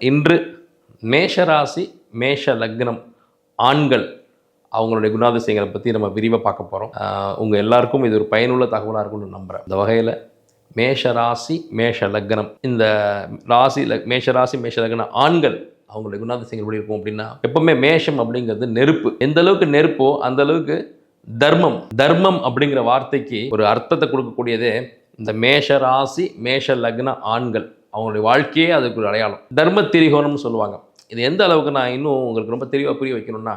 இன்று மேஷராசி மேஷ லக்னம் ஆண்கள் அவங்களுடைய குணாதிசயங்களை பற்றி நம்ம விரிவாக பார்க்க போகிறோம். உங்கள் எல்லாருக்கும் இது ஒரு பயனுள்ள தகவலாக இருக்கும்னு நம்புகிறேன். இந்த வகையில் மேஷராசி மேஷ லக்னம், இந்த மேஷராசி மேஷ லக்ன ஆண்கள் அவங்களுடைய குணாதிசயங்கள் எப்படி இருக்கும் அப்படின்னா, எப்பவுமே மேஷம் அப்படிங்கிறது நெருப்பு. எந்த அளவுக்கு நெருப்போ அந்த அளவுக்கு தர்மம். தர்மம் அப்படிங்கிற வார்த்தைக்கு ஒரு அர்த்தத்தை கொடுக்கக்கூடியதே இந்த மேஷராசி மேஷ லக்ன ஆண்கள். அவங்களுடைய வாழ்க்கையே அதுக்கு ஒரு அடையாளம். தர்ம திரிகோணம்னு சொல்லுவாங்க. இது எந்த அளவுக்கு நான் இன்னும் உங்களுக்கு ரொம்ப தெளிவாக புரிய வைக்கணும்னா,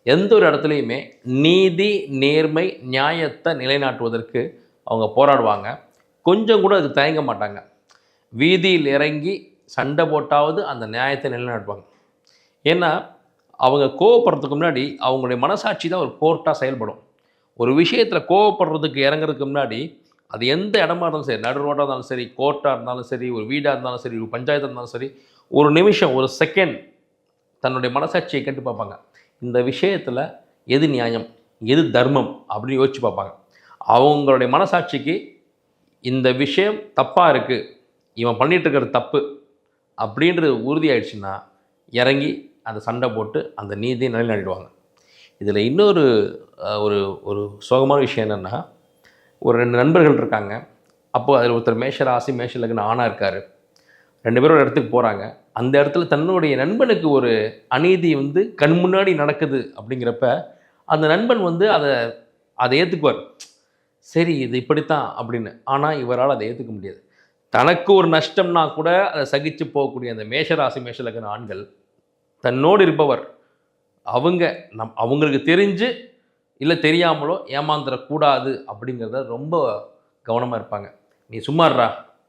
எந்த ஒரு இடத்துலையுமே நீதி நேர்மை நியாயத்தை நிலைநாட்டுவதற்கு அவங்க போராடுவாங்க. கொஞ்சம் கூட அது தயங்க மாட்டாங்க. வீதியில் இறங்கி சண்டை போட்டாவது அந்த நியாயத்தை நிலைநாட்டுவாங்க. ஏன்னா அவங்க கோவப்படுறதுக்கு முன்னாடி அவங்களுடைய மனசாட்சி தான் ஒரு கோர்ட்டாக செயல்படும். ஒரு விஷயத்தில் கோவப்படுறதுக்கு இறங்குறதுக்கு முன்னாடி அது எந்த இடமா இருந்தாலும் சரி, நடு ரோட்டாக இருந்தாலும் சரி, கோர்ட்டாக இருந்தாலும் சரி, ஒரு வீடாக இருந்தாலும் சரி, ஒரு பஞ்சாயத்தாக இருந்தாலும் சரி, ஒரு நிமிஷம் ஒரு செகண்ட் தன்னுடைய மனசாட்சியை கேட்டு பார்ப்பாங்க. இந்த விஷயத்தில் எது நியாயம் எது தர்மம் அப்படின்னு யோசிச்சு பார்ப்பாங்க. அவங்களுடைய மனசாட்சிக்கு இந்த விஷயம் தப்பாக இருக்குது, இவன் பண்ணிகிட்டு இருக்கிறது தப்பு அப்படின்றது உறுதியாயிடுச்சுன்னா இறங்கி அந்த சண்டை போட்டு அந்த நீதியை நிலைநாட்டிடுவாங்க. இதில் இன்னொரு ஒரு ஒரு சோகமான விஷயம் என்னென்னா, ஒரு 2 நண்பர்கள் இருக்காங்க. அப்போது அதில் ஒருத்தர் மேஷராசி மேஷ லக்ன ஆணாக இருக்கார். 2 பேரும் ஒரு இடத்துக்கு போகிறாங்க. அந்த இடத்துல தன்னுடைய நண்பனுக்கு ஒரு அநீதி கண் முன்னாடி நடக்குது அப்படிங்கிறப்ப அந்த நண்பன் அதை ஏற்றுக்குவார். சரி இது இப்படித்தான் அப்படின்னு. ஆனால் இவரால் அதை ஏற்றுக்க முடியாது. தனக்கு ஒரு நஷ்டம்னா கூட அதை சகித்து போகக்கூடிய அந்த மேஷராசி மேஷ லக்ன ஆண்கள், தன்னோடு இருப்பவர் அவங்களுக்கு தெரிஞ்சு இல்லை தெரியாமலோ ஏமாந்துடக்கூடாது அப்படிங்கிறத ரொம்ப கவனமாக இருப்பாங்க. நீ சும்மாடுறா,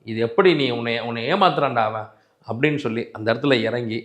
இது எப்படி நீ உன்னை ஏமாத்துறான்டா அவன் அப்படின்னு சொல்லி அந்த இடத்துல இறங்கி